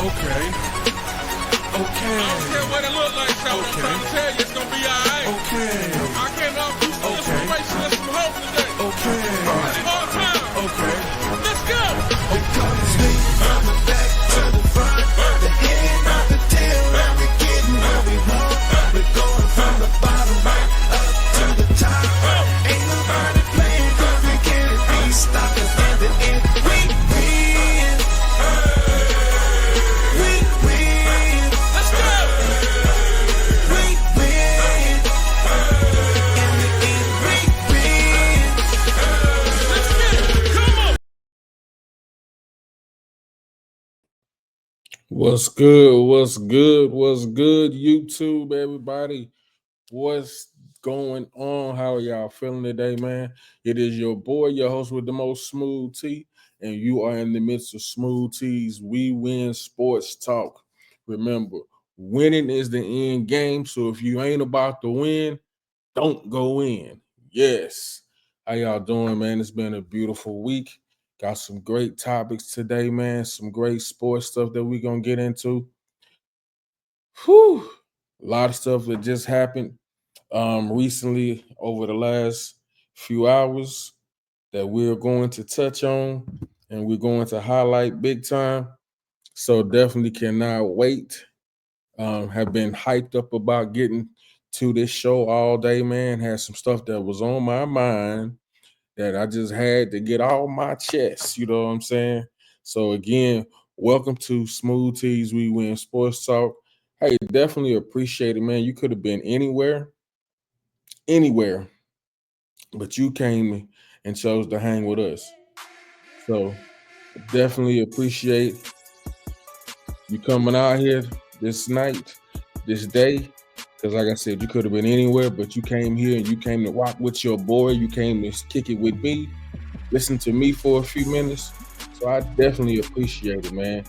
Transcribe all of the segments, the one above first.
Okay. Okay. I don't care what it look like, so I'm Okay. trying to tell you it's gonna be alright. Okay. I came out with some Okay. inspiration and some hope today. Okay. It's all time. Okay. Let's go. From the back to the front, the head of the tail, and we're getting what we want. We're going from the bottom right up to the top. Ain't nobody playing 'cause we can't be stopped. And the end, we win. We win. Let's go. We win. In the end, we win. Let's get it. Come on. What's good? What's good? What's good, YouTube, everybody? What's going on? How are y'all feeling today, man? It is your boy, your host with the most, Smooth T, and you are in the midst of Smooth T's We Win Sports Talk. Remember, winning is the end game, so if you ain't about to win, don't go in. Yes. How y'all doing, man? It's been a beautiful week. Got some great topics today, man. Some great sports stuff that we're going to get into. Whew. A lot of stuff that just happened recently over the last few hours that we're going to touch on and we're going to highlight big time. So definitely cannot wait. Have been hyped up about getting to this show all day, man. Had some stuff that was on my mind that I just had to get off my chest. You know what I'm saying? So again, welcome to Smooth T's We Win Sports Talk. Hey, definitely appreciate it, man. You could have been anywhere, but you came and chose to hang with us. So definitely appreciate you coming out here this night, this day. Because like I said, you could have been anywhere, but you came here and you came to rock with your boy. You came to kick it with me, listen to me for a few minutes. So I definitely appreciate it, man.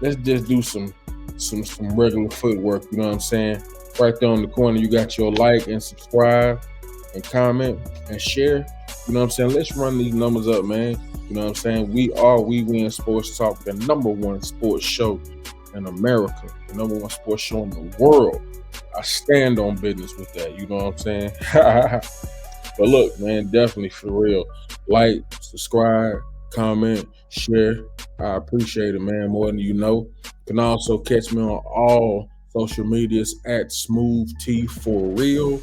Let's just do some regular footwork. You know what I'm saying? Right there on the corner, you got your like and subscribe and comment and share. You know what I'm saying? Let's run these numbers up, man. You know what I'm saying? We Win Sports Talk, the number one sports show in America, the number one sports show in the world. I stand on business with that. You know what I'm saying? But look, man, definitely for real. Like, subscribe, comment, share. I appreciate it, man, more than you know. You can also catch me on all social medias at Smooth T for real,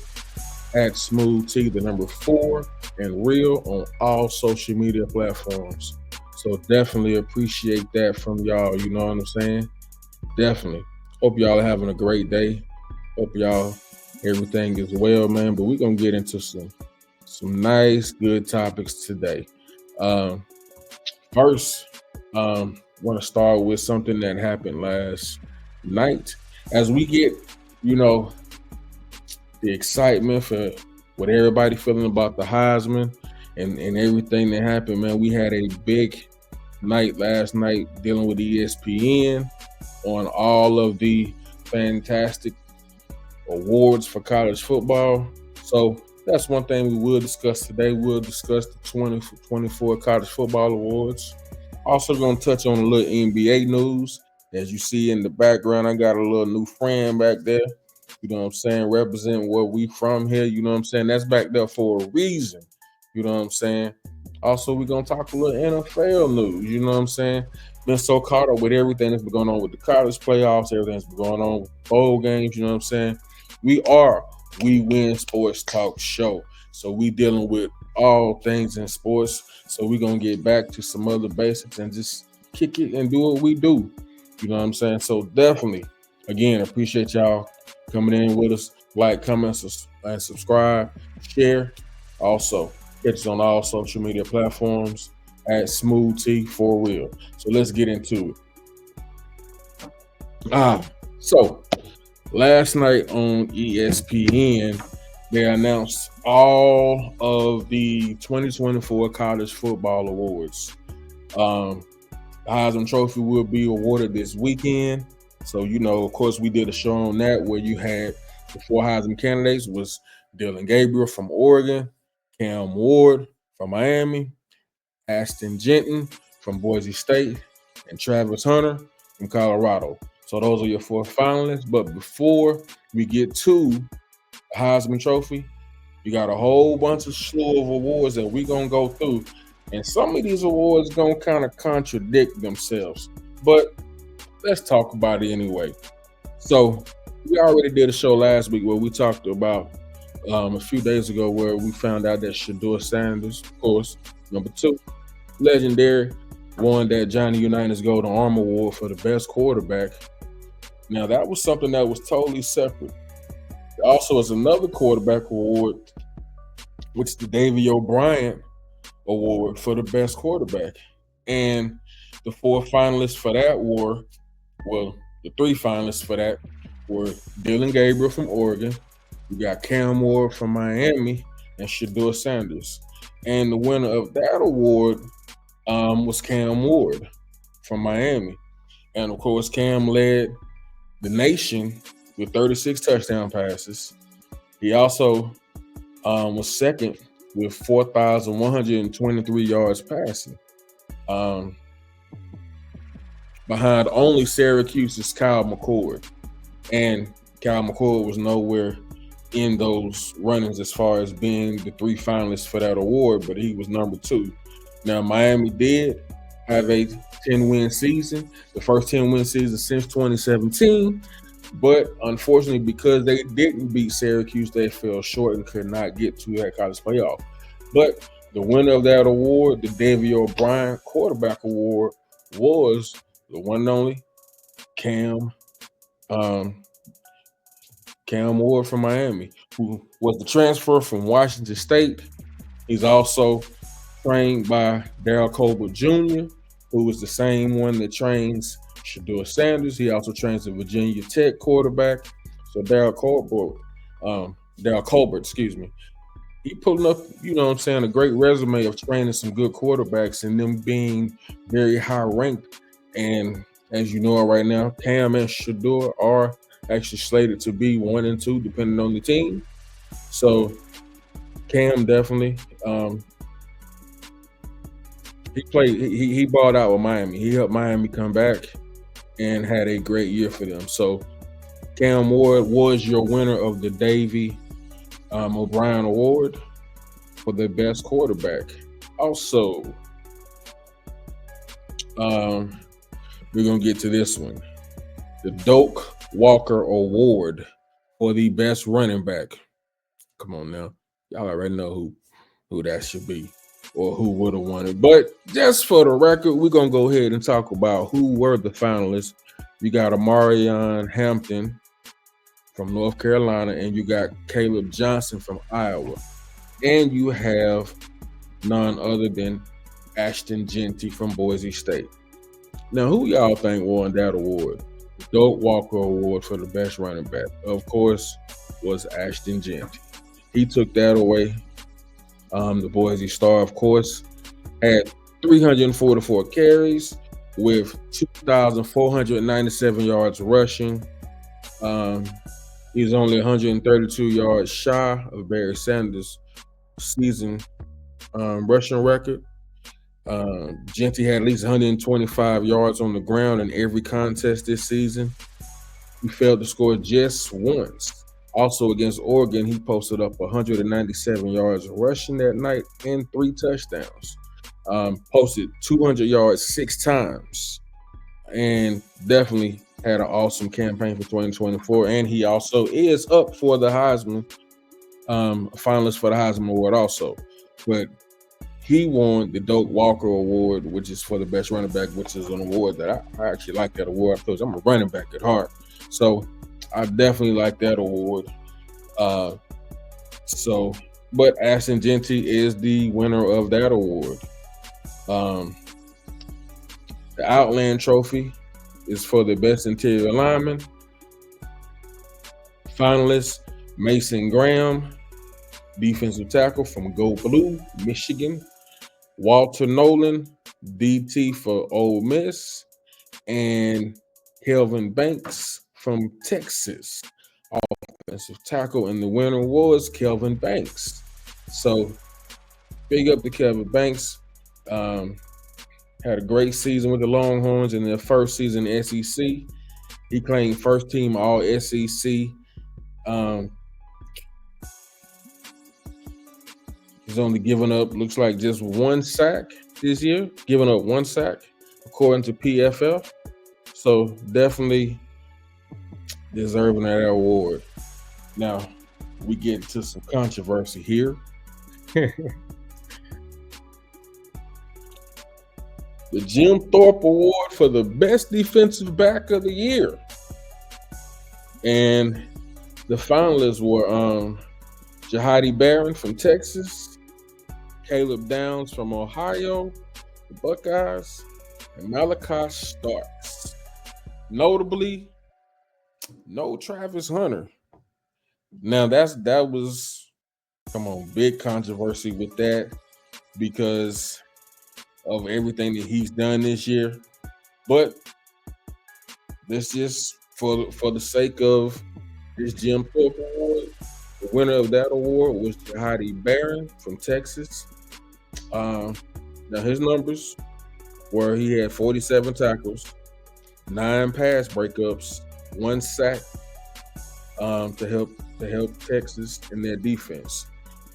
at Smooth T, the number 4, and real on all social media platforms. So definitely appreciate that from y'all. You know what I'm saying? Definitely. Hope y'all are having a great day. Hope y'all everything is well, man. But we're gonna get into some nice, good topics today. First, want to start with something that happened last night. As we get, the excitement for what everybody feeling about the Heisman and everything that happened, man. We had a big night last night dealing with ESPN on all of the fantastic awards for college football. So that's one thing we will discuss today. We'll discuss the 2024 college football awards. Also going to touch on a little NBA news. As you see in the background, I got a little new friend back there. You know what I'm saying? Representing where we from here. You know what I'm saying? That's back there for a reason. You know what I'm saying? Also, we're going to talk a little NFL news. You know what I'm saying? Been so caught up with everything that's been going on with the college playoffs, everything that's been going on with bowl games. You know what I'm saying? We Win Sports Talk show. So we dealing with all things in sports. So we're going to get back to some other basics and just kick it and do what we do. You know what I'm saying? So definitely, again, appreciate y'all coming in with us. Like, comment, and subscribe, share. Also, catch us on all social media platforms at Smooth T for real. So let's get into it. So last night on ESPN, they announced all of the 2024 college football awards. The Heisman Trophy will be awarded this weekend. So, of course, we did a show on that where you had the 4 Heisman candidates was Dylan Gabriel from Oregon, Cam Ward from Miami, Ashton Jenton from Boise State, and Travis Hunter from Colorado. So those are your 4 finalists. But before we get to the Heisman Trophy, you got a whole bunch of slew of awards that we're going to go through. And some of these awards going to kind of contradict themselves. But let's talk about it anyway. So we already did a show last week where we talked about a few days ago where we found out that Shedeur Sanders, of course, number 2, legendary, won that Johnny Unitas Golden Arm Award for the best quarterback. Now, that was something that was totally separate. There also is another quarterback award, which is the Davey O'Brien Award for the best quarterback. And the 4 finalists for that the 3 finalists for that were Dillon Gabriel from Oregon, you got Cam Ward from Miami, and Shedeur Sanders. And the winner of that award was Cam Ward from Miami. And of course, Cam led the nation with 36 touchdown passes. He also was second with 4,123 yards passing. Behind only Syracuse's Kyle McCord. And Kyle McCord was nowhere in those runnings as far as being the 3 finalists for that award, but he was number 2. Now, Miami did have a 10-win season, the first 10-win season since 2017, but unfortunately, because they didn't beat Syracuse, they fell short and could not get to that college playoff. But the winner of that award, the Davey O'Brien Quarterback Award, was the one and only Cam Ward from Miami, who was the transfer from Washington State. He's also trained by Daryl Colbert Jr., who was the same one that trains Shedeur Sanders. He also trains the Virginia Tech quarterback. So Daryl Colbert, he pulling up, a great resume of training some good quarterbacks and them being very high ranked. And as you know right now, Cam and Shedeur are actually slated to be 1 and 2, depending on the team. So Cam definitely, he balled out with Miami. He helped Miami come back and had a great year for them. So Cam Ward was your winner of the Davey O'Brien Award for the best quarterback. Also, we're going to get to this one. The Doak Walker Award for the best running back. Come on now. Y'all already know who that should be or who would have won it. But just for the record, we're going to go ahead and talk about who were the finalists. You got Amarion Hampton from North Carolina, and you got Caleb Johnson from Iowa. And you have none other than Ashton Jeanty from Boise State. Now, who y'all think won that award? The Doak Walker Award for the best running back, of course, was Ashton Jeanty. He took that away. The Boise Star, of course, had 344 carries with 2,497 yards rushing. He's only 132 yards shy of Barry Sanders' season rushing record. Jeanty had at least 125 yards on the ground in every contest this season. He failed to score just once. Also against Oregon, he posted up 197 yards rushing that night and 3 touchdowns. Posted 200 yards 6 times, and definitely had an awesome campaign for 2024. And he also is up for the Heisman, finalist for the Heisman Award also. But he won the Doak Walker Award, which is for the best running back, which is an award that I actually like that award because I'm a running back at heart. So I definitely like that award. But Ashton Jeanty is the winner of that award. The Outland Trophy is for the best interior lineman. Finalists: Mason Graham, defensive tackle from Go Blue, Michigan. Walter Nolan, DT for Ole Miss. And Kelvin Banks from Texas, offensive tackle. And the winner was Kelvin Banks. So big up to Kelvin Banks. had a great season with the Longhorns in their first season in the SEC. He claimed first team All SEC. He's only given up, looks like, just one sack this year, giving up one sack, according to PFF. So definitely deserving that award. Now, we get into some controversy here. The Jim Thorpe Award for the best defensive back of the year. And the finalists were Jahadi Barron from Texas, Caleb Downs from Ohio, the Buckeyes, and Malachi Starks. Notably, no Travis Hunter. Now that was big controversy with that because of everything that he's done this year. But this just for the sake of this Jim Thorpe Award, the winner of that award was Jahadi Barron from Texas. Now his numbers were he had 47 tackles, 9 pass breakups, 1 sack to help Texas in their defense,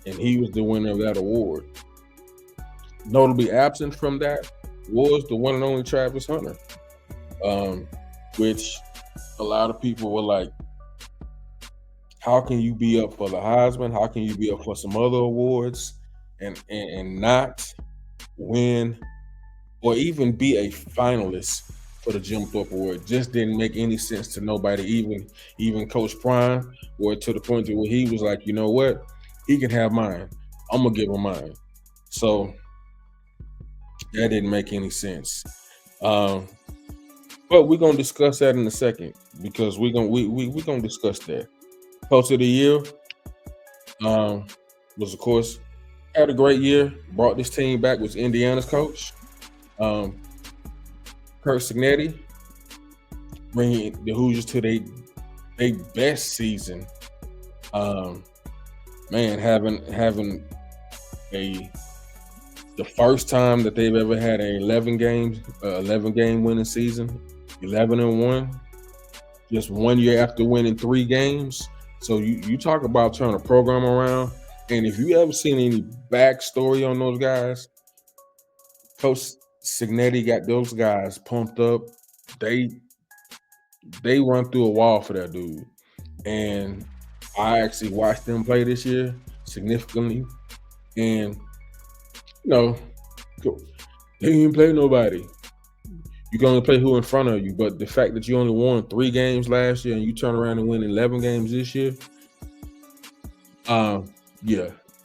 and he was the winner of that award. Notably absent from that was the one and only Travis Hunter, which a lot of people were like, how can you be up for the Heisman? How can you be up for some other awards and not win or even be a finalist for the Jim Thorpe Award? Just didn't make any sense to nobody, even Coach Prime, or to the point where he was like, you know what? He can have mine. I'm going to give him mine. So that didn't make any sense. But we're going to discuss that in a second because we're going to discuss that. Coach of the Year was, of course, had a great year. Brought this team back, was Indiana's coach. Curt Cignetti, bringing the Hoosiers to their best season. Having the first time that they've ever had an 11 game winning season, 11-1, just 1 year after winning 3 games. So you talk about turning a program around, and if you ever seen any backstory on those guys, Coach Cignetti got those guys pumped up. They run through a wall for that dude, and I actually watched them play this year significantly, and they didn't play nobody. You can only play who in front of you, but the fact that you only won 3 games last year and you turn around and win 11 games this year,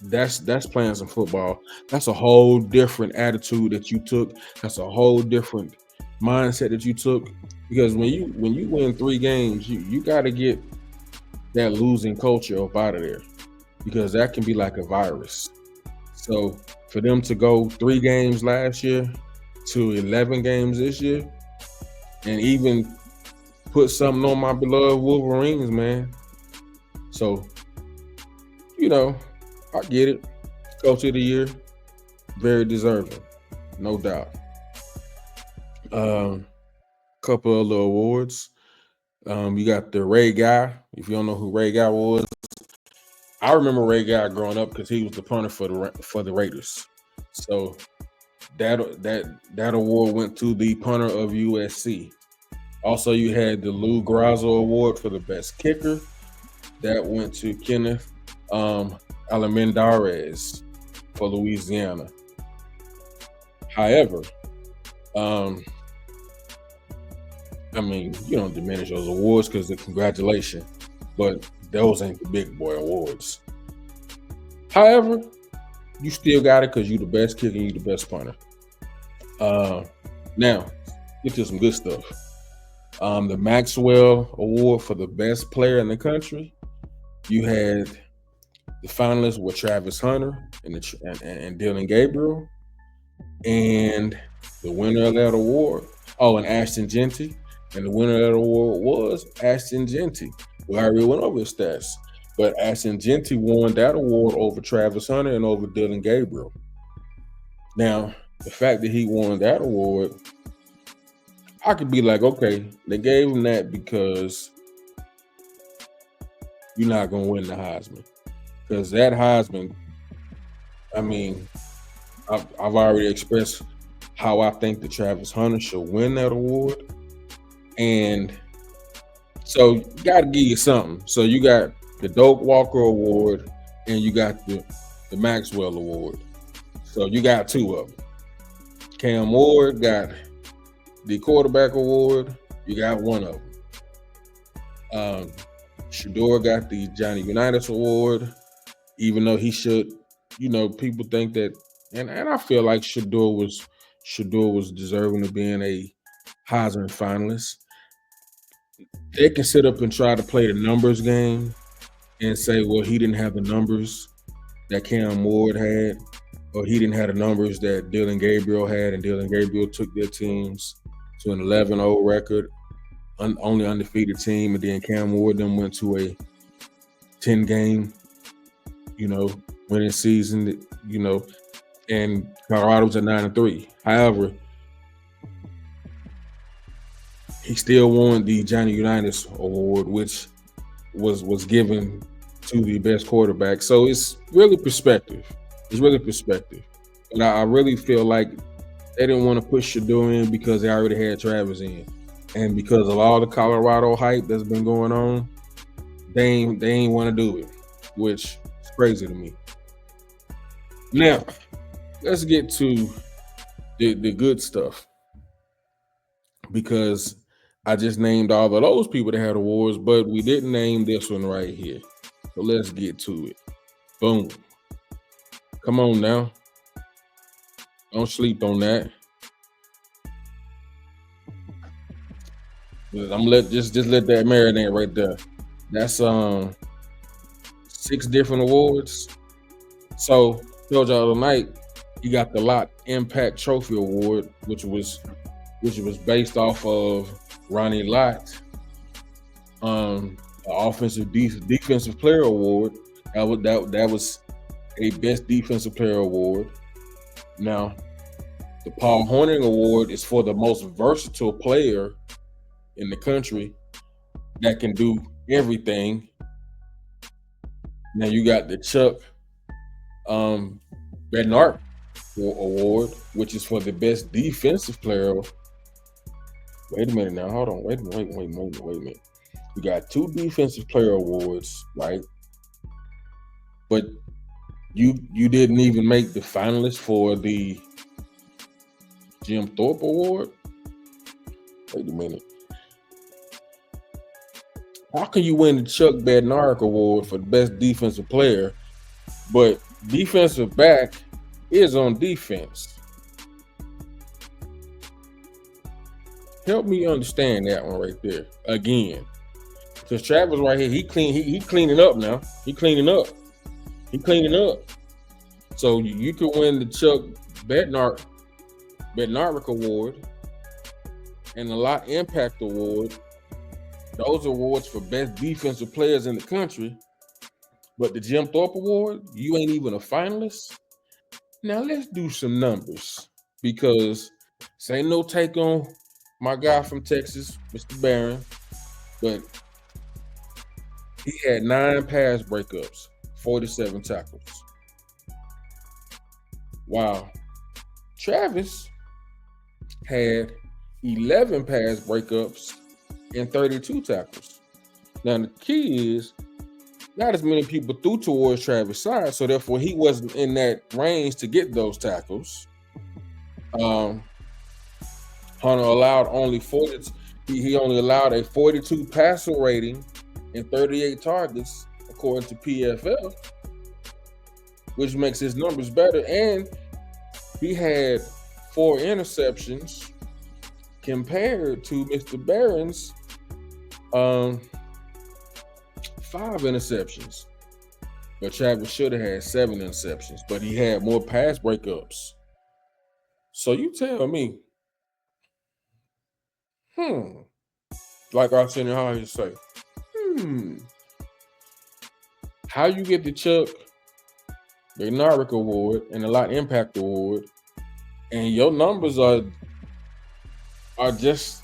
that's playing some football. That's a whole different attitude that you took. That's a whole different mindset that you took. Because when you win 3 games, you got to get that losing culture up out of there, because that can be like a virus. So for them to go 3 games last year to 11 games this year, and even put something on my beloved Wolverines, man. So, I get it. Coach of the Year, very deserving, no doubt. Couple other awards. You got the Ray Guy. If you don't know who Ray Guy was, I remember Ray Guy growing up because he was the punter for the Raiders. So that award went to the punter of USC. Also, you had the Lou Grasso Award for the best kicker. That went to Kenneth Almendarez for Louisiana. However, you don't diminish those awards because of congratulations, but those ain't the big boy awards. However, you still got it because you the best kicker and you the best punter. Now, get to some good stuff. The Maxwell Award for the best player in the country. You had the finalists were Travis Hunter and Dillon Gabriel, and the winner of that award, and Ashton Jeanty, and the winner of that award was Ashton Jeanty. We already went over his stats, but Ashton Jeanty won that award over Travis Hunter and over Dillon Gabriel. Now, the fact that he won that award, I could be like, okay, they gave him that because you're not gonna win the Heisman. Because that Heisman, I mean, I've already expressed how I think that Travis Hunter should win that award. And so you gotta give you something. So you got the Doak Walker Award and you got the Maxwell Award. So you got two of them. Cam Ward got the quarterback award. You got one of them. Shedeur got the Johnny Unitas Award, even though he should, people think that, and I feel like Shedeur was deserving of being a Heisman finalist. They can sit up and try to play the numbers game and say, well, he didn't have the numbers that Cam Ward had, or he didn't have the numbers that Dillon Gabriel had, and Dillon Gabriel took their teams to an 11-0 record, only undefeated team, and then Cam Ward then went to a 10-game, winning season, and Colorado's at 9-3. However, he still won the Johnny Unitas Award, which was given to the best quarterback. So it's really perspective. And I really feel like they didn't want to push Shedeur in because they already had Travis in. And because of all the Colorado hype that's been going on, they ain't want to do it, which is crazy to me. Now, let's get to the good stuff, because I just named all of those people that had awards, but we didn't name this one right here. So let's get to it. Boom. Come on now. Don't sleep on that. I'm gonna let that marinate right there. That's 6 different awards. So told y'all tonight, you got the Lot Impact Trophy Award, which was based off of Ronnie Lott. Offensive defensive player award. That was a best defensive player award. Now, the Paul Hornung Award is for the most versatile player in the country that can do everything. Now you got the Chuck Bednarik Award, which is for the best defensive player. Wait a minute now. Hold on. Wait a minute. We got 2 defensive player awards, right? But you didn't even make the finalists for the Jim Thorpe Award. Wait a minute. How can you win the Chuck Bednarik Award for the best defensive player, but defensive back is on defense? Help me understand that one right there again. Because Travis right here, he cleaning up now. He cleaning up. So you could win the Chuck Bednarik Award and the Lot Impact Award. Those awards for best defensive players in the country. But the Jim Thorpe Award, you ain't even a finalist. Now let's do some numbers, because this ain't no take on my guy from Texas, Mr. Barron, but he had 9 pass breakups, 47 tackles. Wow. Travis had 11 pass breakups and 32 tackles. Now the key is not as many people threw towards Travis' side, so therefore he wasn't in that range to get those tackles. Hunter allowed only 40. He only allowed a 42 passer rating and 38 targets, according to PFF, which makes his numbers better. And he had 4 interceptions compared to Mr. Barron's 5 interceptions. But Travis should have had 7 interceptions, but he had more pass breakups. So you tell me, like Arsenio Hall used to say, how you get the Chuck Bednarik Award and the Lot Impact Award, and your numbers are just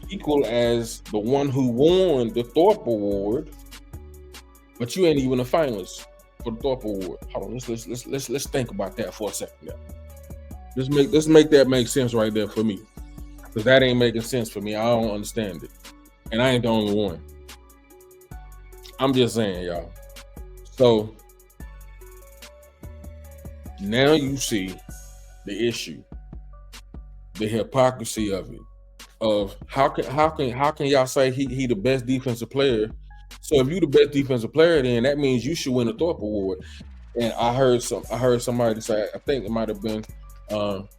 equal as the one who won the Thorpe Award, but you ain't even a finalist for the Thorpe Award. Hold on, let's think about that for a second. Now. Let's make that make sense right there for me, because that ain't making sense for me. I don't understand it, and I ain't the only one. I'm just saying, y'all. So now you see the issue, the hypocrisy of it. Of how can y'all say he the best defensive player? So if you the best defensive player, then that means you should win a Thorpe Award. And I heard somebody say, I think it might have been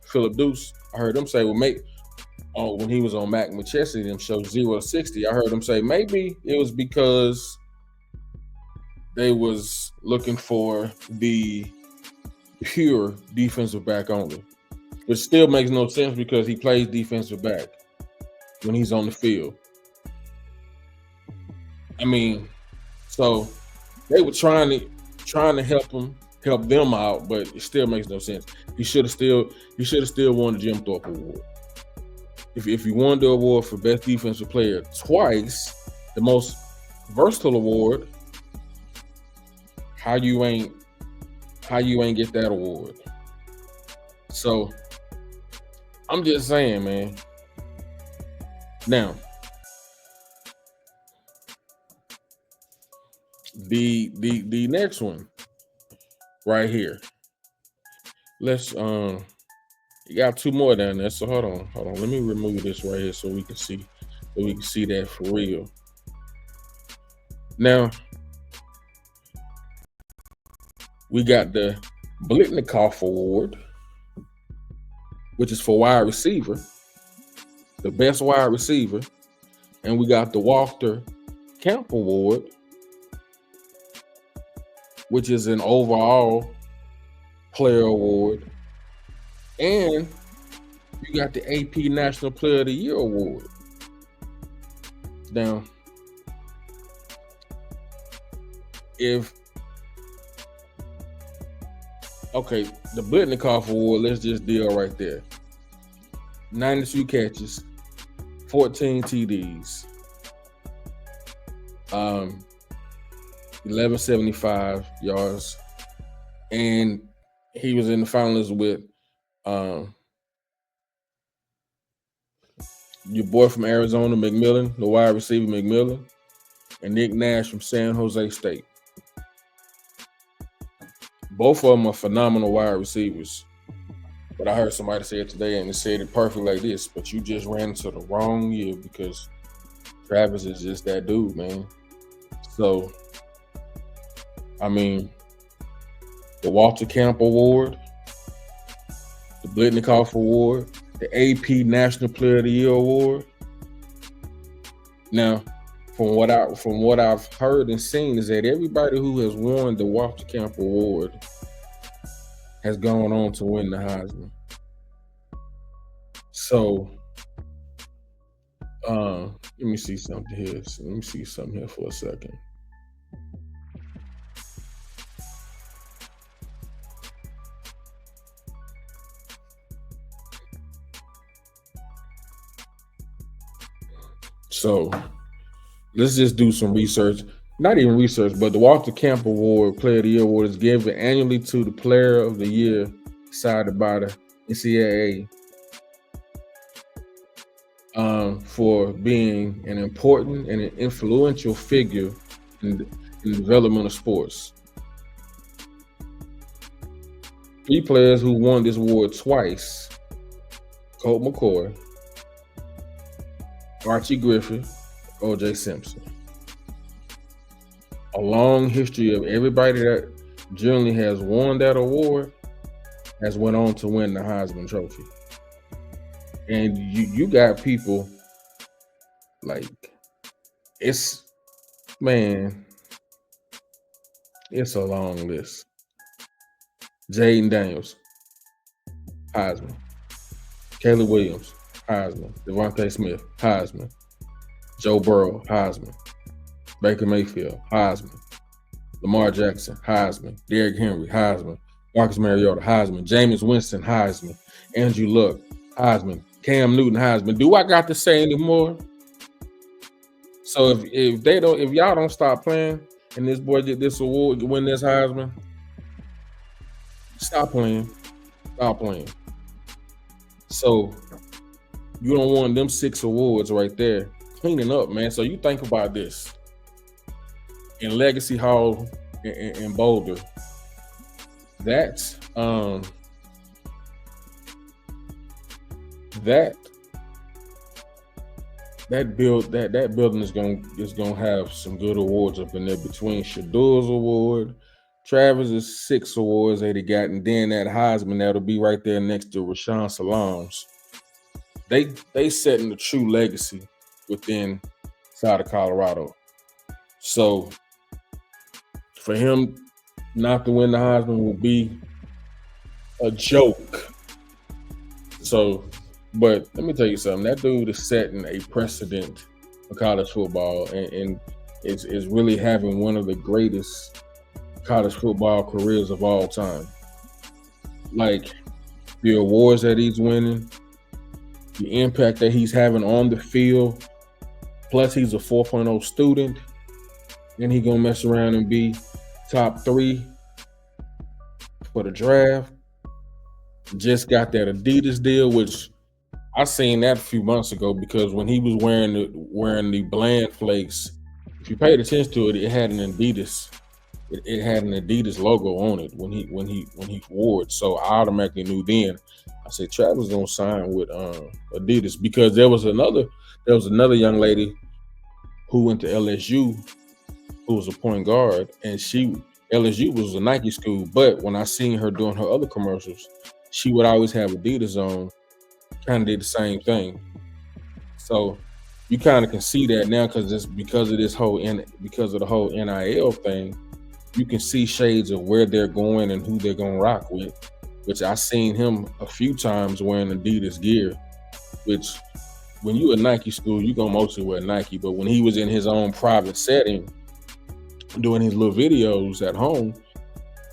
Philip Deuce. I heard him say, well, when he was on Mac McChesney, them show 0 to 60. I heard him say maybe it was because they was looking for the pure defensive back only, which still makes no sense because he plays defensive back when he's on the field. I mean, so they were trying to help them out, but it still makes no sense. He should have still won the Jim Thorpe Award. If you won the award for best defensive player twice, the most versatile award, how you ain't get that award? So I'm just saying, man. Now, the next one right here. Let's you got two more down there. So hold on. Let me remove this right here so we can see that for real. Now, we got the Blitnikoff Award, which is for wide receiver, the best wide receiver, and we got the Walter Camp Award, which is an overall player award, and you got the AP National Player of the Year Award. Now, the Blitnikoff Award, let's just deal right there. 92 catches, 14 TDs, 1175 yards, and he was in the finals with your boy from Arizona, McMillan, the wide receiver McMillan, and Nick Nash from San Jose State. Both of them are phenomenal wide receivers. But I heard somebody say it today, and it said it perfect like this, but you just ran into the wrong year because Travis is just that dude, man. So, I mean, the Walter Camp Award, the Blitnikoff Award, the AP National Player of the Year Award. Now, from what I've heard and seen is that everybody who has won the Walter Camp Award has gone on to win the Heisman. So, let me see something here. For a second. So, let's just do some research. Not even research, but the Walter Camp Award, Player of the Year Award, is given annually to the Player of the Year decided by the NCAA for being an important and an influential figure in the development of sports. 3 players who won this award twice: Colt McCoy, Archie Griffin, O.J. Simpson. A long history of everybody that generally has won that award has went on to win the Heisman Trophy. And you got people like, it's a long list. Jaden Daniels, Heisman. Caleb Williams, Heisman. Devontae Smith, Heisman. Joe Burrow, Heisman. Baker Mayfield, Heisman. Lamar Jackson, Heisman. Derrick Henry, Heisman. Marcus Mariota, Heisman. Jameis Winston, Heisman. Andrew Luck, Heisman. Cam Newton, Heisman. Do I got to say anymore? So if y'all don't stop playing and this boy get this award, win this Heisman, stop playing. Stop playing. So you don't want them 6 awards right there cleaning up, man. So you think about this in Legacy Hall in Boulder. That's that building is gonna have some good awards up in there between Shadur's award, Travis's 6 awards that he got, and then that Heisman that'll be right there next to Rashawn Salam's. They setting the true legacy within side of Colorado. So for him not to win the Heisman will be a joke. So, but let me tell you something. That dude is setting a precedent for college football, and is really having one of the greatest college football careers of all time. Like the awards that he's winning, the impact that he's having on the field, plus he's a 4.0 student, and he gonna mess around and be top 3 for the draft. Just got that Adidas deal, which I seen that a few months ago, because when he was wearing the Bland Flakes, if you paid attention to it, it had an Adidas. It had an Adidas logo on it when he wore it. So I automatically knew then. I said Travis gonna sign with Adidas, because there was another young lady who went to LSU who was a point guard, and LSU was a Nike school, but when I seen her doing her other commercials, she would always have Adidas on. Kind of did the same thing. So you kind of can see that now, because of the whole NIL thing. You can see shades of where they're going and who they're gonna rock with. Which I seen him a few times wearing Adidas gear. Which when you at Nike school, you gonna mostly wear Nike. But when he was in his own private setting, doing his little videos at home,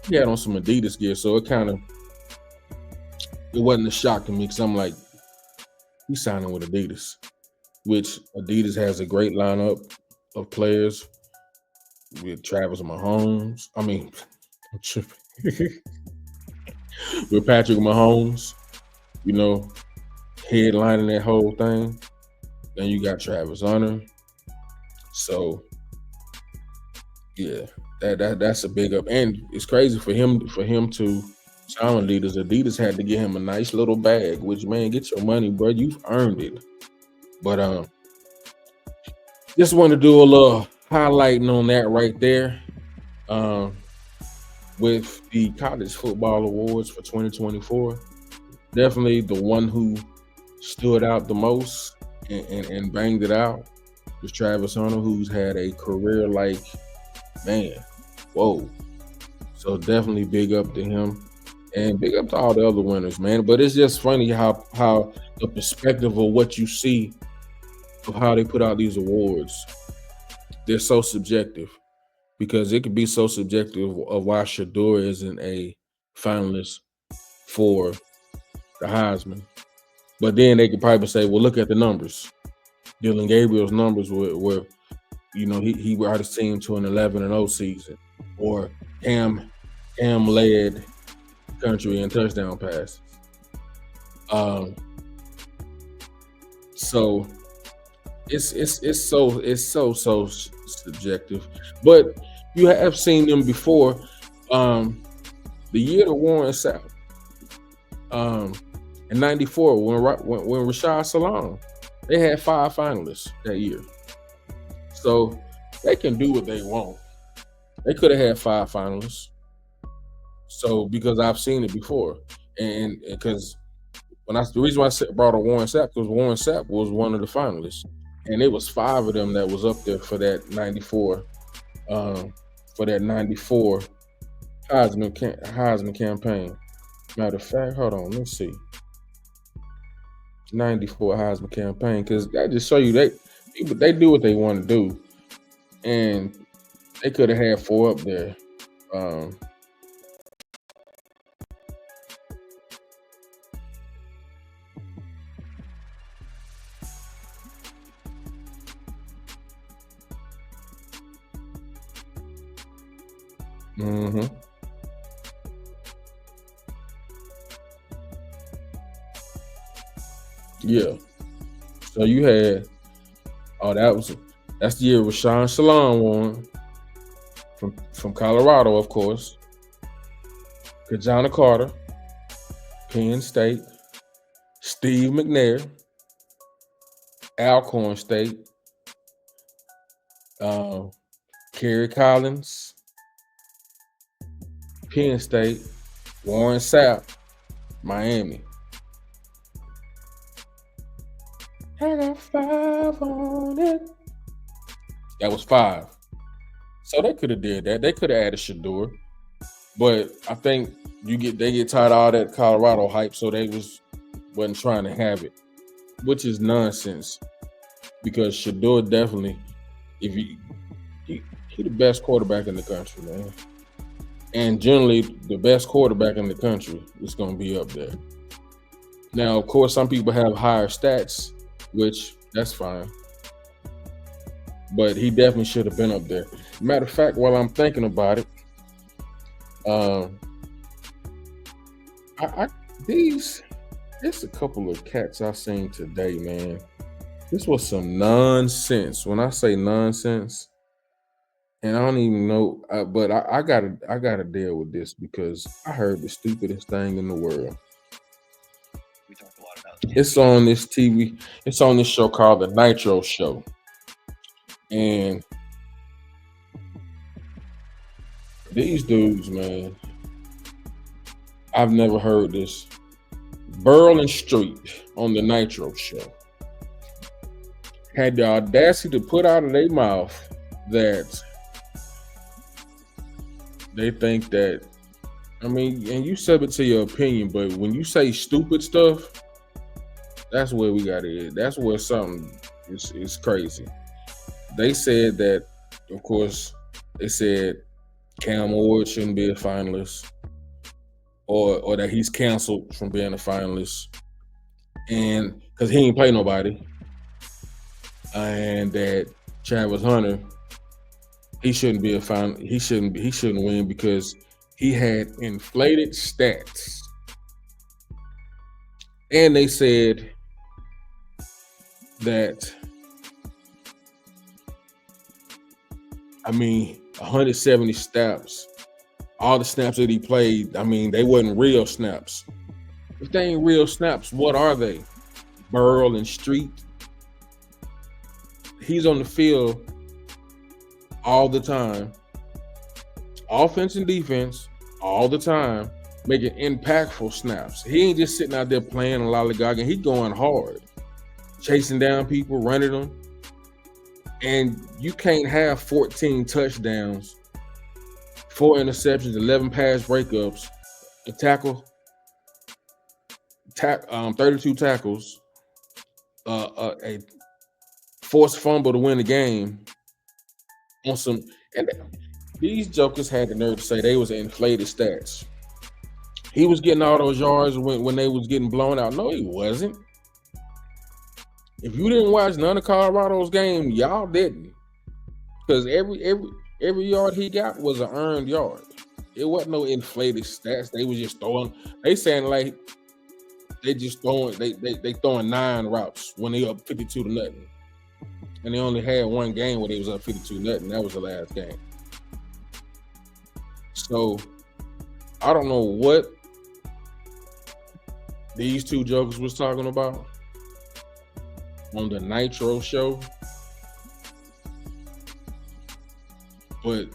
he had on some Adidas gear. So it wasn't a shock to me, because I'm like, he's signing with Adidas, which Adidas has a great lineup of players with Travis Mahomes. I mean, with Patrick Mahomes, headlining that whole thing. Then you got Travis Hunter. So yeah, that's a big up, and it's crazy for him to sign Adidas. Adidas had to get him a nice little bag, which, man, get your money, bro. You've earned it. But just want to do a little highlighting on that right there. With the college football awards for 2024, definitely the one who stood out the most and banged it out was Travis Hunter, who's had a career like, man, whoa. So definitely big up to him. And big up to all the other winners, man. But it's just funny how the perspective of what you see of how they put out these awards, they're so subjective, because it could be so subjective of why Shador isn't a finalist for the Heisman. But then they could probably say, well, look at the numbers. Dylan Gabriel's numbers were he brought his team to an 11-0 season, or Cam led country in touchdown passes. So it's so subjective. But you have seen them before. The year that Warren Sapp, in '94, when Rashad Salam, they had 5 finalists that year. So they can do what they want. They could have had 5 finalists. So, because I've seen it before, and because the reason why I brought up Warren Sapp, because Warren Sapp was one of the finalists, and it was 5 of them that was up there for that '94, Heisman campaign. Matter of fact, hold on, let's see, '94 Heisman campaign, because that just show you they do what they want to do, and they could have had 4 up there. Mm-hmm. Yeah. So you had that's the year Rashawn Shalon won from Colorado, of course. Kajana Carter, Penn State, Steve McNair, Alcorn State, Kerry Collins, Penn State, Warren Sapp, Miami. I got 5 on it. That was 5. So they could have did that. They could have added Shador. But I think they get tired of all that Colorado hype, so they wasn't trying to have it, which is nonsense. Because Shador definitely, he the best quarterback in the country, man. And generally, the best quarterback in the country is going to be up there. Now, of course, some people have higher stats, which that's fine. But he definitely should have been up there. Matter of fact, while I'm thinking about it, there's a couple of cats I seen today, man. This was some nonsense. When I say nonsense, and I don't even know, but I gotta deal with this because I heard the stupidest thing in the world. It's on this TV. It's on this show called The Nitro Show, and these dudes, man, I've never heard this. Burl and Street on The Nitro Show had the audacity to put out of their mouth that they think that, I mean, and you subject to your opinion, but when you say stupid stuff, that's where we got it. That's where something is crazy. They said that, of course, they said Cam Ward shouldn't be a finalist, or that he's canceled from being a finalist, and because he ain't play nobody, and that Travis Hunter, he shouldn't be a final. He shouldn't win because he had inflated stats, and they said that, I mean, 170 snaps. All the snaps that he played, I mean, they wasn't real snaps. If they ain't real snaps, what are they? Burl and Street. He's on the field all the time. Offense and defense, all the time, making impactful snaps. He ain't just sitting out there playing and lollygagging. He going hard, chasing down people, running them. And you can't have 14 touchdowns, 4 interceptions, 11 pass breakups, 32 tackles, a forced fumble to win the game on some. And these jokers had the nerve to say they was inflated stats. He was getting all those yards when they was getting blown out. No, he wasn't. If you didn't watch none of Colorado's game, y'all didn't, because every yard he got was an earned yard. It wasn't no inflated stats. They was just throwing. They saying like they just throwing. They throwing 9 routes when they up 52-0, and they only had one game where they was up 52-0. That was the last game. So I don't know what these two jokers was talking about on the Nitro Show, but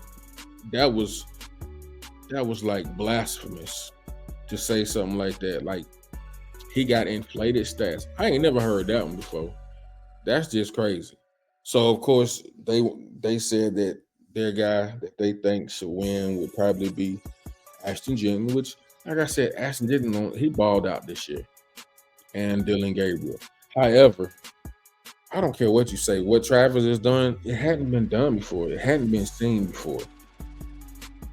that was like blasphemous to say something like that. Like, he got inflated stats. I ain't never heard that one before. That's just crazy. So of course they said that their guy that they think should win would probably be Ashton Jenkins, which, like I said, Ashton Jenkins, he balled out this year, and Dylan Gabriel. However, I don't care what you say. What Travis has done, it hadn't been done before. It hadn't been seen before.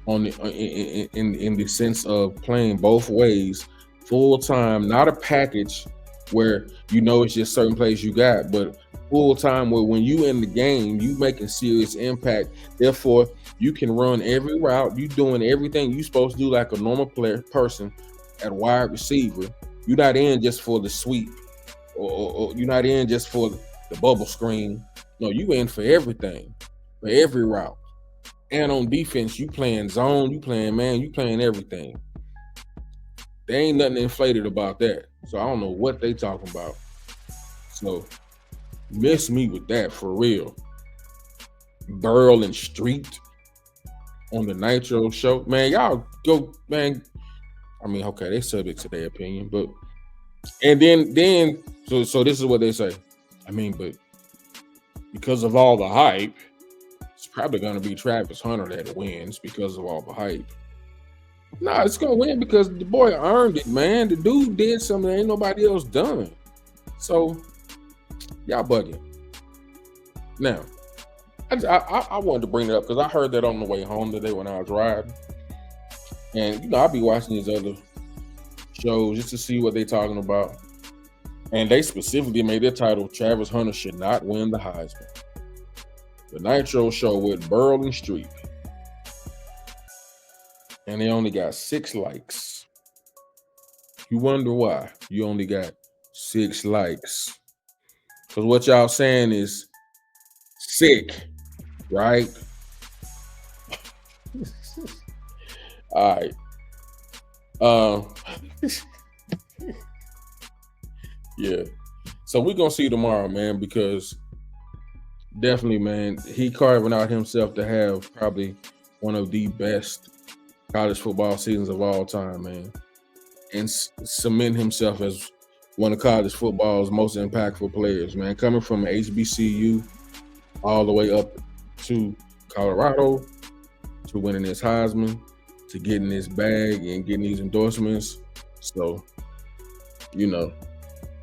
In the sense of playing both ways, full time, not a package where you know it's just certain plays you got, but full time where when you in the game, you making serious impact. Therefore, you can run every route. You doing everything you supposed to do like a normal person at wide receiver. You're not in just for the sweep, or you're not in just for the bubble screen. No, you in for everything, for every route. And on defense, you playing zone, you playing man, you playing everything. There ain't nothing inflated about that. So I don't know what they talking about. So miss me with that for real. Burl and Street on the Nitro show. Man, y'all go, man. I mean, okay, they subject to their opinion, but and then so this is what they say. I mean, but because of all the hype, it's probably gonna be Travis Hunter that wins because of all the hype. Nah, it's gonna win because the boy earned it, man. The dude did something that ain't nobody else done. So y'all bugging. Now, I wanted to bring it up because I heard that on the way home today when I was riding. And, you know, I'll be watching these other shows just to see what they're talking about. And they specifically made their title, Travis Hunter should not win the Heisman. The Nitro show with Burl and Street. And they only got 6 likes. You wonder why you only got 6 likes. Because what y'all saying is sick, right? All right. Yeah. So we're gonna see tomorrow, man, because definitely, man, he carving out himself to have probably one of the best college football seasons of all time, man, and cement himself as one of college football's most impactful players, man, coming from HBCU all the way up to Colorado, to winning his Heisman, to getting his bag and getting these endorsements. So, you know,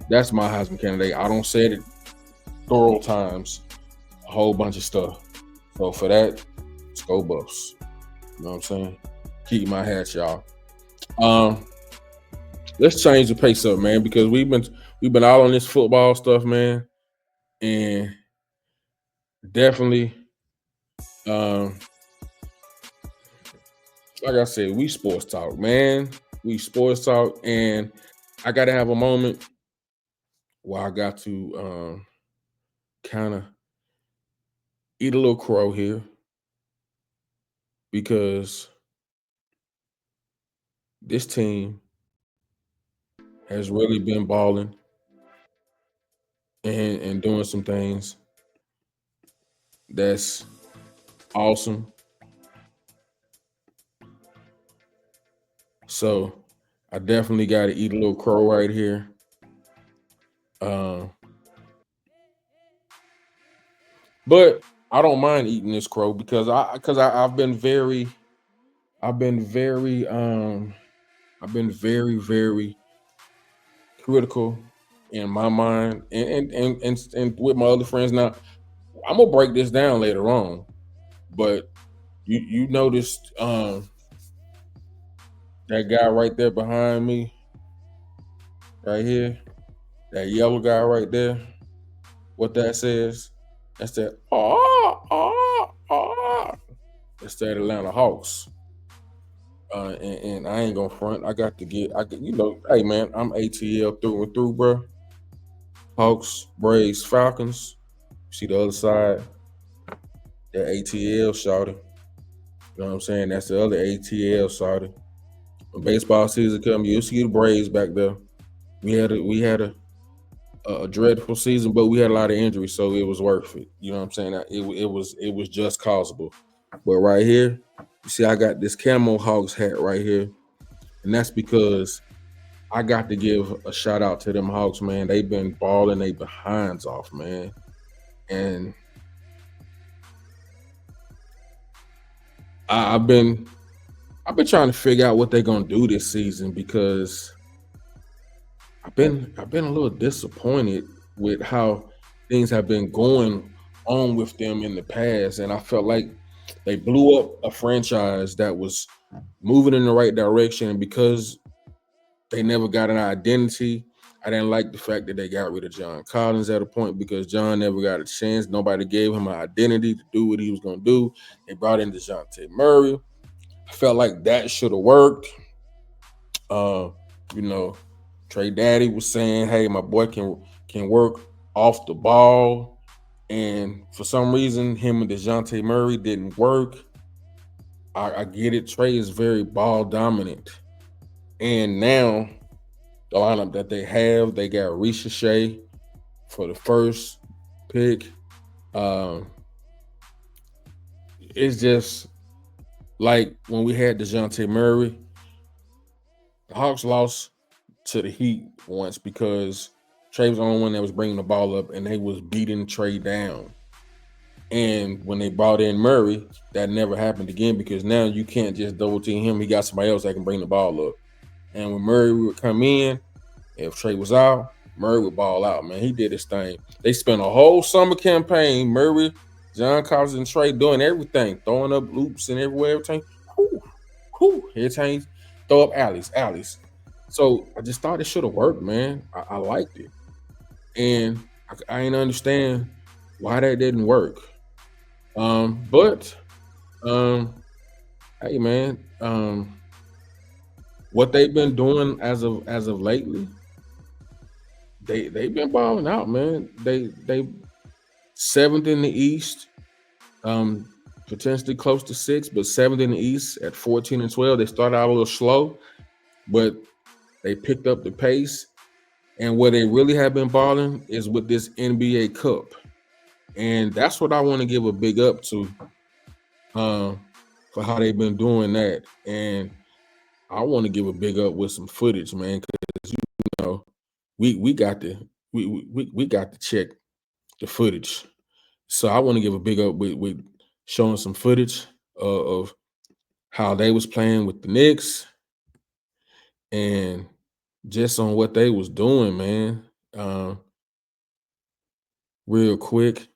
that's my Heisman candidate. I don't say it thorough times, a whole bunch of stuff. So for that, let's go Buffs. You know what I'm saying? Keep my hat, y'all. Let's change the pace up, man, because we've been all on this football stuff, man, and definitely, like I said, we sports talk, man. We sports talk, and I got to have a moment where I got to kind of eat a little crow here because this team has really been balling and doing some things that's awesome. So I definitely got to eat a little crow right here. But I don't mind eating this crow because I've been very very critical in my mind and with my other friends. Now I'm gonna break this down later on, but you noticed that guy right there behind me, right here, that yellow guy right there, what that says? That's that It's that Atlanta Hawks. And I ain't gonna front. Hey man, I'm ATL through and through, bro. Hawks, Braves, Falcons. See the other side, that ATL shouted. You know what I'm saying? That's the other ATL shouted. When baseball season comes, you'll see the Braves back there. We had a dreadful season, but we had a lot of injuries, so it was worth it. You know what I'm saying? It was just causeable. But right here, you see, I got this camo Hawks hat right here, and that's because I got to give a shout out to them Hawks, man. They've been balling their behinds off, man, and I've been trying to figure out what they're gonna do this season because I've been a little disappointed with how things have been going on with them in the past, and I felt like they blew up a franchise that was moving in the right direction, and because they never got an identity, I didn't like the fact that they got rid of John Collins at a point because John never got a chance. Nobody gave him an identity to do what he was going to do. They brought in DeJounte Murray. I felt like that should have worked. You know, Trey Daddy was saying, "Hey, my boy can work off the ball," and for some reason, him and DeJounte Murray didn't work. I get it. Trey is very ball dominant, and now the lineup that they got Ricochet for the first pick. It's just like when we had DeJounte Murray, the Hawks lost to the Heat once because Trey was the only one that was bringing the ball up and they was beating Trey down. And when they brought in Murray, that never happened again because now you can't just double team him. He got somebody else that can bring the ball up. And when Murray would come in, if Trey was out, Murray would ball out, man. He did his thing. They spent a whole summer campaign, Murray, John Collins, and Trey doing everything, throwing up loops and everywhere, everything. Every time you throw up alleys. So I just thought it should have worked, man. I liked it. And I didn't understand why that didn't work. But hey, man, what they've been doing as of lately, they've been balling out, man. They 7th in the East, potentially close to 6, but 7th in the East at 14-12. They started out a little slow, but they picked up the pace. And where they really have been balling is with this NBA Cup. And that's what I want to give a big up to for how they've been doing that. And I want to give a big up with some footage, man, because you know we got to check the footage. So I want to give a big up with showing some footage of how they was playing with the Knicks and just on what they was doing, man. Real quick.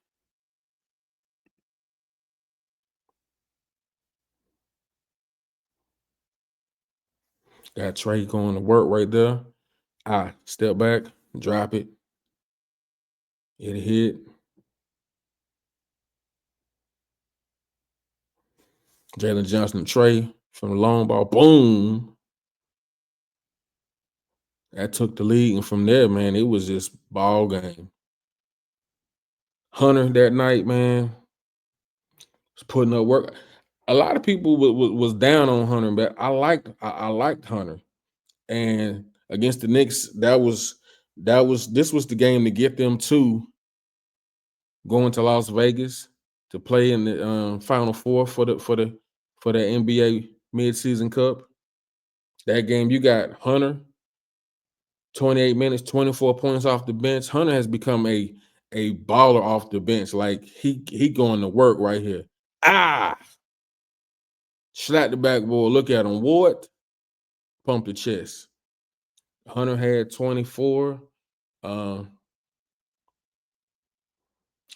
Got Trey going to work right there. Step back, drop it. It hit. Jalen Johnson and Trey from the long ball. Boom. That took the lead. And from there, man, it was just ball game. Hunter that night, man, was putting up work. A lot of people was down on Hunter, but I liked Hunter. And against the Knicks, this was the game to get them to going to Las Vegas to play in the Final Four for the NBA midseason cup. That game, you got Hunter, 28 minutes, 24 points off the bench. Hunter has become a baller off the bench. Like he going to work right here. Slap the backboard. Look at him. Ward, pump the chest. Hunter had 24.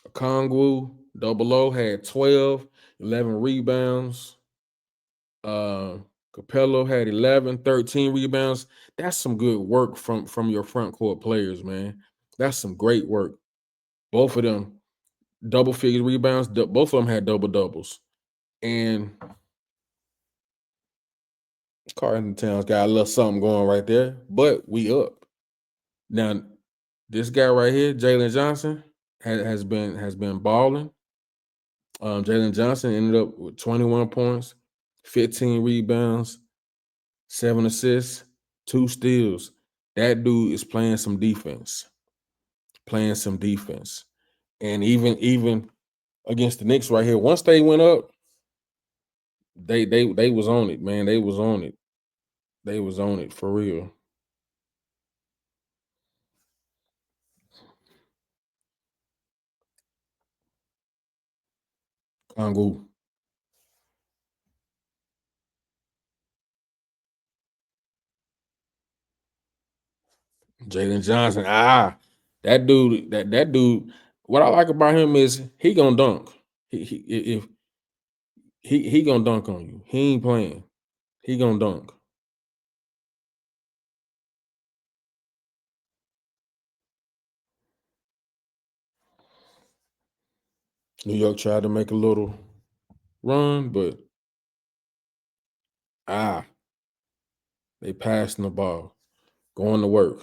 Kongwu, Double O, had 12, 11 rebounds. Capello had 11, 13 rebounds. That's some good work from your front court players, man. That's some great work. Both of them double-figure rebounds. Both of them had double-doubles. And Carlton Towns got a little something going right there, but we up. Now, this guy right here, Jalen Johnson, has been balling. Jalen Johnson ended up with 21 points, 15 rebounds, 7 assists, 2 steals. That dude is playing some defense. And even against the Knicks right here, once they went up, they was on it, man. They was on it for real. Kongu. Jalen Johnson. That dude. What I like about him is he gonna dunk. He gonna dunk on you. He ain't playing. He gonna dunk. New York tried to make a little run, but they passing the ball, going to work.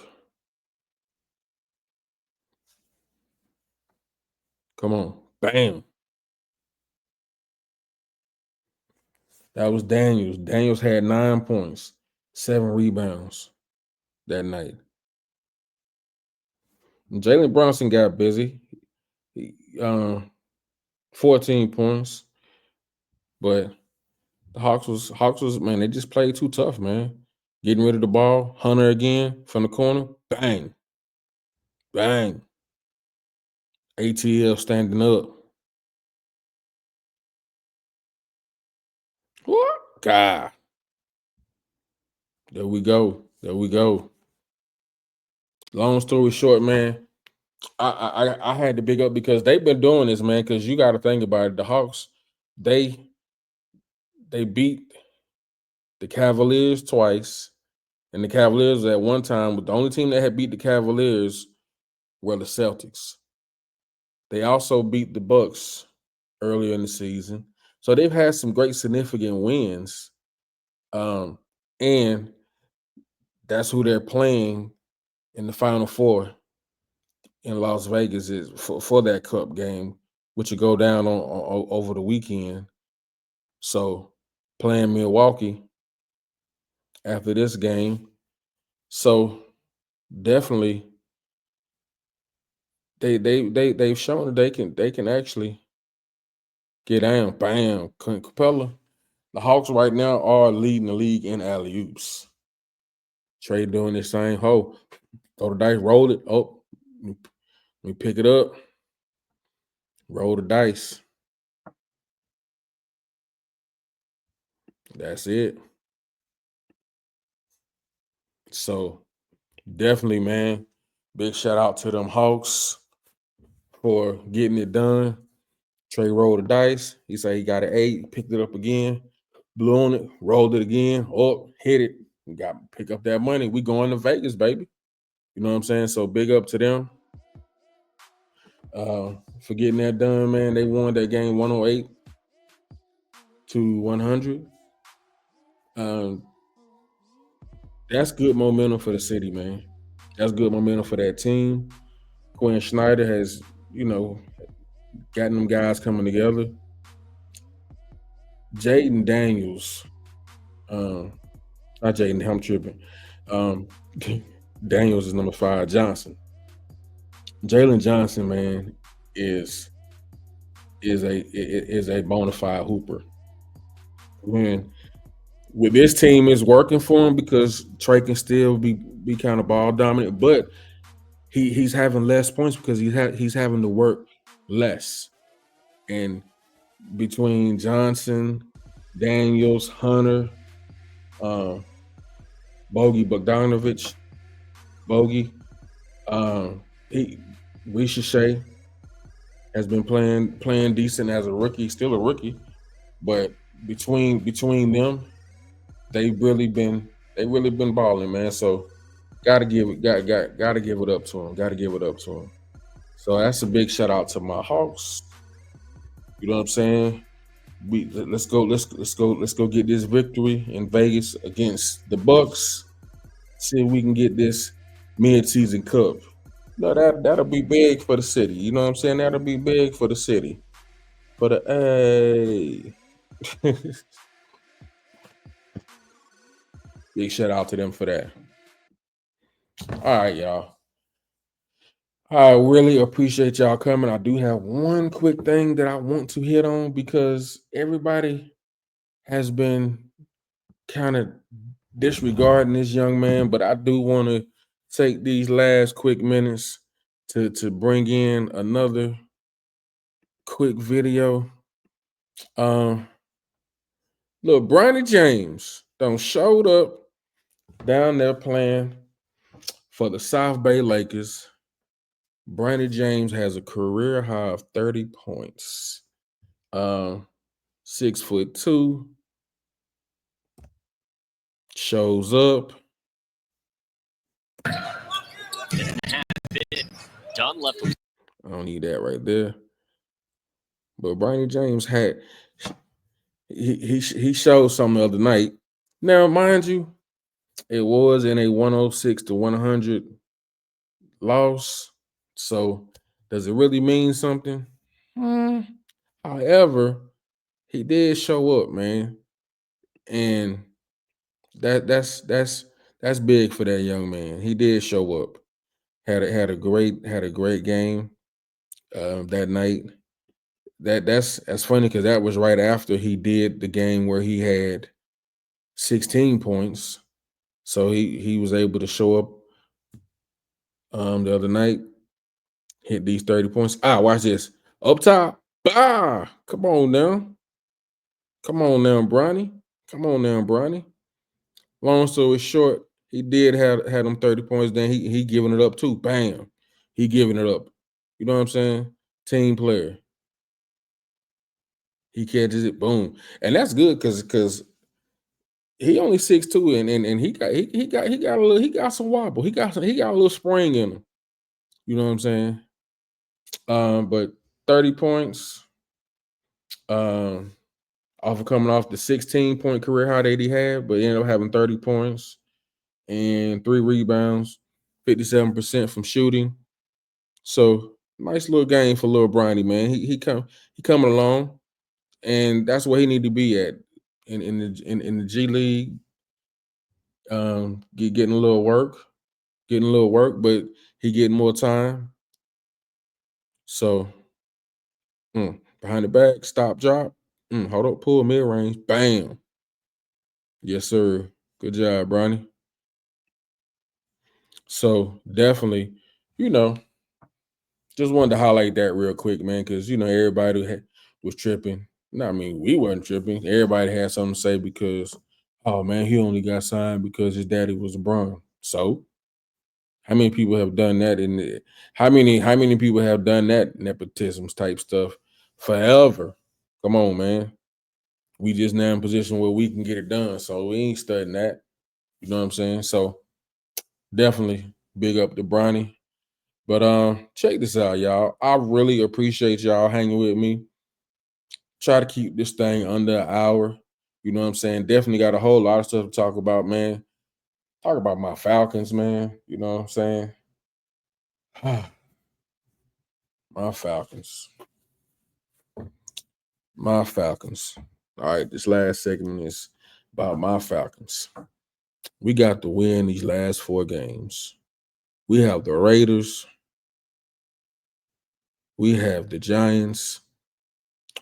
Come on, bam. That was Daniels. Daniels had 9 points, 7 rebounds that night. Jalen Brunson got busy. 14 points. But the Hawks was, man, they just played too tough, man. Getting rid of the ball. Hunter again from the corner. Bang. Bang. ATL standing up. What? God. There we go. There we go. Long story short, man, I had to big up because they've been doing this, man, because you got to think about it. The Hawks, they beat the Cavaliers twice, and the Cavaliers at one time, the only team that had beat the Cavaliers were the Celtics. They also beat the Bucks earlier in the season. So they've had some great significant wins. And that's who they're playing in the Final Four in Las Vegas is for that Cup game, which will go down on over the weekend. So playing Milwaukee after this game. So definitely they've shown that they can actually get down. Bam. Capella. The Hawks right now are leading the league in alley-oops. Trey doing this same throw the dice, roll it. Oh, let me pick it up. Roll the dice. That's it. So definitely, man, big shout out to them Hawks for getting it done. Trey rolled the dice. He said he got an 8, picked it up again, blew on it, rolled it again, hit it. We got to pick up that money. We going to Vegas, baby. You know what I'm saying? So big up to them for getting that done, man. They won that game 108 to 100. That's good momentum for the city, man. That's good momentum for that team. Quinn Snyder has, gotten them guys coming together. Jaden Daniels, not Jaden, I'm tripping. Daniels is number 5. Johnson. Jalen Johnson, man, is a bona fide hooper. When this team is working for him because Trey can still be kind of ball dominant, but he's having less points because he's having to work less. And between Johnson, Daniels, Hunter, Bogey Bogdanovich, Rishi has been playing decent as a rookie, still a rookie, but between them, they've really been balling, man. So gotta give it up to him. Gotta give it up to him. So that's a big shout out to my Hawks. You know what I'm saying? Let's go get this victory in Vegas against the Bucks. See if we can get this mid-season cup. No, that'll be big for the city. You know what I'm saying? That'll be big for the city. For the big shout out to them for that. All right, y'all. I really appreciate y'all coming. I do have one quick thing that I want to hit on because everybody has been kind of disregarding this young man, but I do want to take these last quick minutes to bring in another quick video. Look, Bronny James done showed up down there playing for the South Bay Lakers. Bronny James has a career high of 30 points. 6'2", shows up. John left. I don't need that right there. But Bronny James had he showed something the other night. Now, mind you, it was in a 106 to 100 loss. So does it really mean something? However, he did show up, man. And that's big for that young man. He did show up. Had a great game that night. That's funny because that was right after he did the game where he had 16 points. So he was able to show up the other night, hit these 30 points. Watch this. Up top. Bah! Come on now. Come on now, Bronny. Come on now, Bronny. Long story short, he did have them 30 points. Then he giving it up too. Bam. He giving it up. You know what I'm saying? Team player. He catches it, boom. And that's good because he only 6'2", and he got some wobble. He got a little spring in him. You know what I'm saying? But 30 points, off of coming off the 16-point career high that he had, but he ended up having 30 points and 3 rebounds, 57% from shooting. So nice little game for little Bronny, man. He coming along, and that's where he need to be at in the G League. Getting a little work, but he getting more time. So behind the back, stop, drop. Hold up, pull, mid range, bam. Yes, sir. Good job, Bronny. So definitely, just wanted to highlight that real quick, man, because everybody was tripping. No, I mean, we weren't tripping. Everybody had something to say because, oh man, he only got signed because his daddy was LeBron. So, how many people have done that? How many people have done that nepotism type stuff forever? Come on, man. We just now in a position where we can get it done, so we ain't studying that. You know what I'm saying? So, definitely big up to Bronny. But check this out, y'all. I really appreciate y'all hanging with me. Try to keep this thing under an hour. You know what I'm saying? Definitely got a whole lot of stuff to talk about, man. Talk about my Falcons, man. You know what I'm saying? My Falcons. My Falcons. All right, this last segment is about my Falcons. We got to win these last 4 games. We have the Raiders. We have the Giants.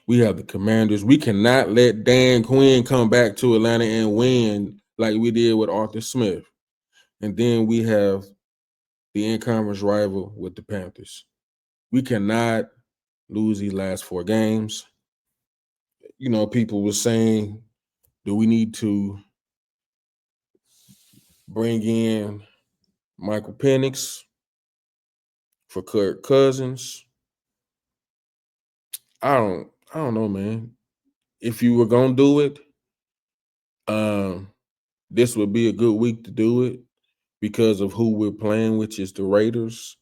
We have the Commanders. We cannot let Dan Quinn come back to Atlanta and win like we did with Arthur Smith. And then we have the in-conference rival with the Panthers. We cannot lose these last 4 games. People were saying, do we need to bring in Michael Penix for Kirk Cousins? I don't know, man. If you were gonna do it, this would be a good week to do it because of who we're playing, which is the Raiders.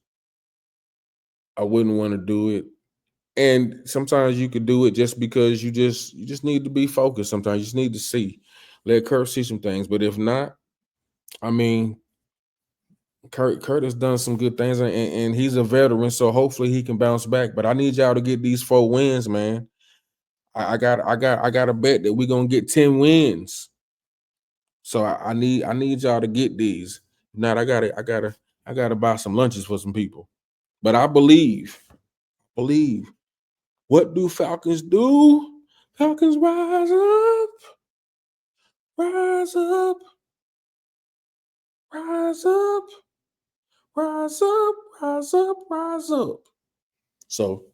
I wouldn't want to do it. And sometimes you could do it just because you just need to be focused. Sometimes you just need to let Kurt see some things. But if not, I mean, Kurt has done some good things, and he's a veteran, so hopefully he can bounce back. But I need y'all to get these 4 wins, man. I got a bet that we're gonna get 10 wins. So I need y'all to get these. If not, I gotta buy some lunches for some people. But I believe. What do Falcons do? Falcons rise up. Rise up. Rise up. Rise up. Rise up. Rise up. So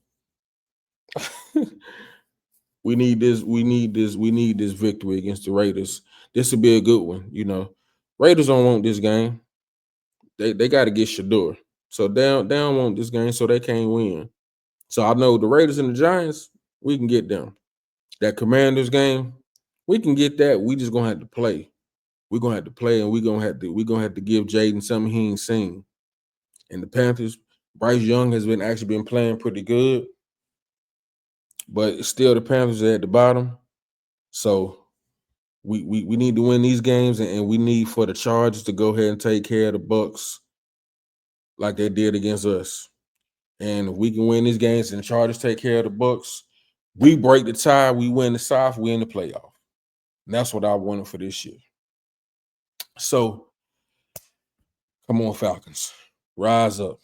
we need this victory against the Raiders. This will be a good one, Raiders don't want this game. They got to get Shador. So they don't want this game, so they can't win. So I know the Raiders and the Giants, we can get them. That Commanders game, we can get that. We just gonna have to play. We're gonna have to play, and we're gonna have to give Jaden something he ain't seen. And the Panthers, Bryce Young has actually been playing pretty good. but still the Panthers are at the bottom. So we need to win these games, and we need for the Chargers to go ahead and take care of the Bucks like they did against us. And if we can win these games and the Chargers take care of the Bucks, we break the tie, we win the South, we in the playoff. And that's what I wanted for this year. So come on, Falcons. Rise up.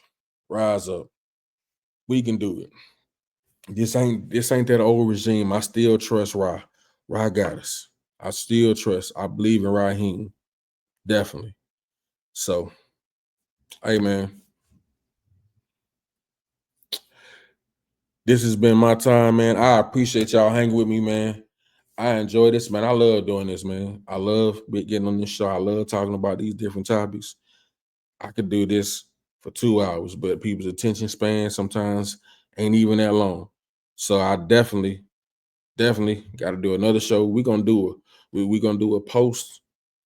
Rise up. We can do it. This ain't that old regime. I still trust Ra. Ra got us. I still trust. I believe in Raheem. Definitely. So, hey man. This has been my time, man. I appreciate y'all hanging with me, man. I enjoy this, man. I love doing this, man. I love getting on this show. I love talking about these different topics. I could do this for 2 hours, but people's attention span sometimes ain't even that long. So I definitely got to do another show. We're gonna do a post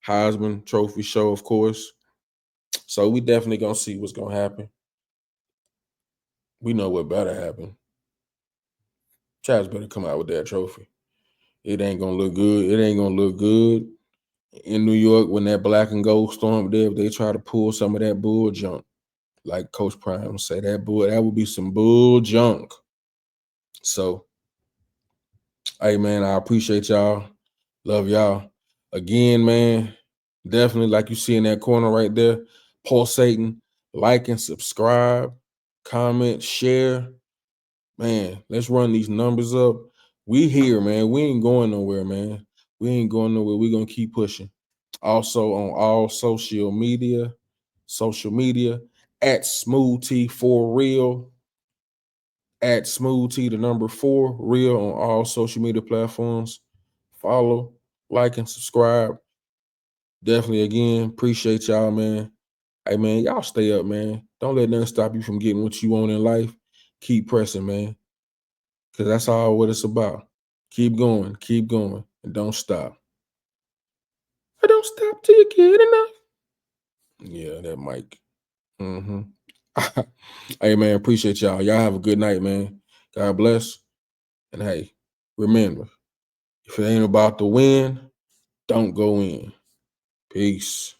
Heisman Trophy show, of course. So we definitely gonna see what's gonna happen. We know what better happen. Chaz better come out with that trophy. It ain't gonna look good. It ain't gonna look good in New York when that black and gold storm there. If they try to pull some of that bull junk, like Coach Prime say, that would be some bull junk. So, hey man, I appreciate y'all. Love y'all. Again, man, definitely like you see in that corner right there, pulsating, like and subscribe, comment, share. Man, let's run these numbers up. We here, man. We ain't going nowhere, man. We ain't going nowhere. We're gonna keep pushing. Also on all social media at Smooth T4 Real, at Smooth T the number 4 Real on all social media platforms. Follow, like, and subscribe. Definitely, again, appreciate y'all, man. Hey, man, y'all stay up, man. Don't let nothing stop you from getting what you want in life. Keep pressing, man, because that's all what it's about. Keep going, and don't stop. I don't stop till you get enough. Yeah, that mic. Hey, man, appreciate y'all. Y'all have a good night, man. God bless. And hey, remember, if it ain't about the win, don't go in. Peace.